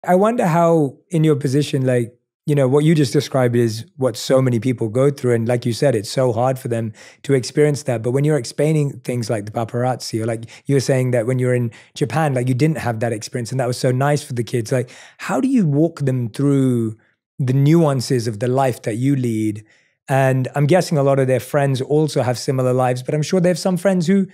I wonder how in your position, like, you know, what you just described is what so many people go through. And like you said, it's so hard for them to experience that. But when you're explaining things like the paparazzi, or like you were saying that when you're in Japan, like you didn't have that experience and that was so nice for the kids. Like, how do you walk them through the nuances of the life that you lead? And I'm guessing a lot of their friends also have similar lives, but I'm sure they have some friends who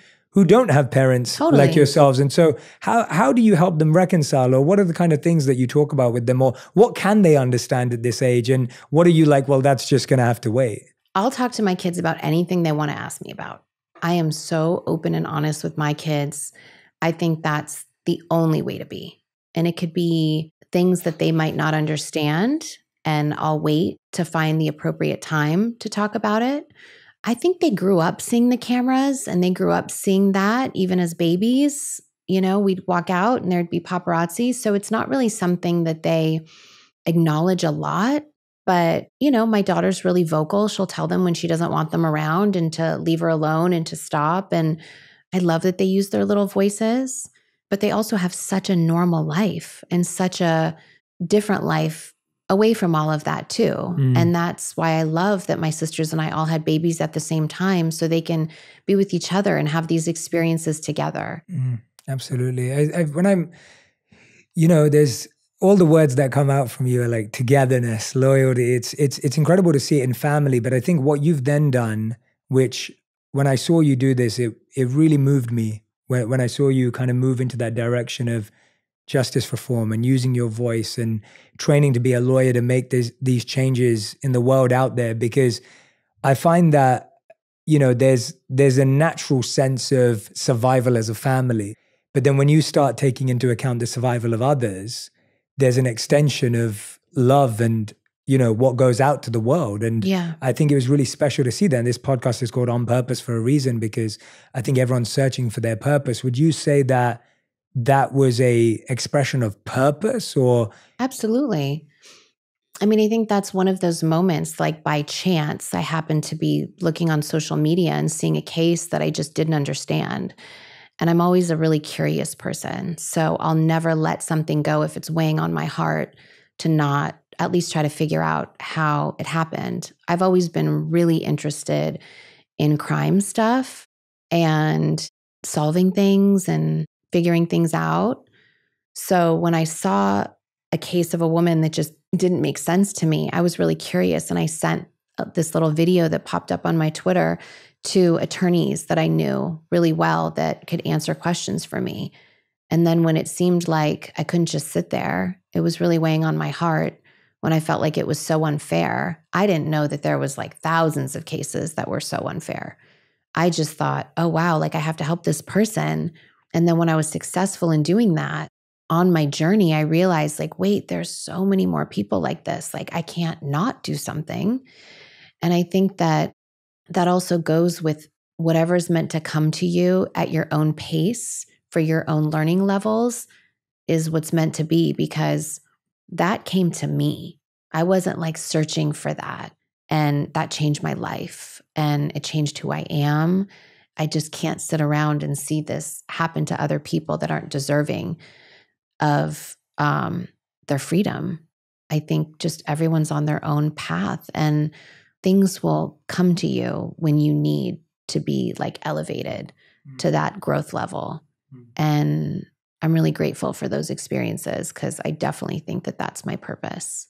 don't have parents Totally. like yourselves. And so how do you help them reconcile, or what are the kind of things that you talk about with them, or what can they understand at this age? And what are you like, well, that's just going to have to wait? I'll talk to my kids about anything they want to ask me about. I am so open and honest with my kids. I think that's the only way to be. And it could be things that they might not understand, and I'll wait to find the appropriate time to talk about it. I think they grew up seeing the cameras and they grew up seeing that even as babies. You know, we'd walk out and there'd be paparazzi. So it's not really something that they acknowledge a lot. But, you know, my daughter's really vocal. She'll tell them when she doesn't want them around and to leave her alone and to stop. And I love that they use their little voices, but they also have such a normal life and such a different life away from all of that too. And that's why I love that my sisters and I all had babies at the same time, so they can be with each other and have these experiences together. Absolutely. When I'm, you know, there's all the words that come out from you are like togetherness, loyalty. It's incredible to see it in family. But I think what you've then done, which when I saw you do this, it really moved me. When I saw you kind of move into that direction of justice reform and using your voice and training to be a lawyer to make these changes in the world out there, because I find that, you know, there's a natural sense of survival as a family. But then when you start taking into account the survival of others, there's an extension of love and, you know, what goes out to the world. And I think it was really special to see that. And this podcast is called On Purpose for a reason, because I think everyone's searching for their purpose. Would you say that that was a expression of purpose, or? Absolutely. I mean, I think that's one of those moments, like by chance, I happened to be looking on social media and seeing a case that I just didn't understand. And I'm always a really curious person. So I'll never let something go if it's weighing on my heart to not at least try to figure out how it happened. I've always been really interested in crime stuff and solving things and figuring things out. So when I saw a case of a woman that just didn't make sense to me, I was really curious. And I sent this little video that popped up on my Twitter to attorneys that I knew really well that could answer questions for me. And then when it seemed like I couldn't just sit there, it was really weighing on my heart. When I felt like it was so unfair, I didn't know that there was like thousands of cases that were so unfair. I just thought, oh, wow, like I have to help this person. And then when I was successful in doing that, on my journey, I realized like, wait, there's so many more people like this. Like I can't not do something. And I think that that also goes with whatever's meant to come to you at your own pace for your own learning levels is what's meant to be, because that came to me. I wasn't like searching for that. And that changed my life and it changed who I am. I just can't sit around and see this happen to other people that aren't deserving of their freedom. I think just everyone's on their own path and things will come to you when you need to be like elevated to that growth level. And I'm really grateful for those experiences because I definitely think that that's my purpose.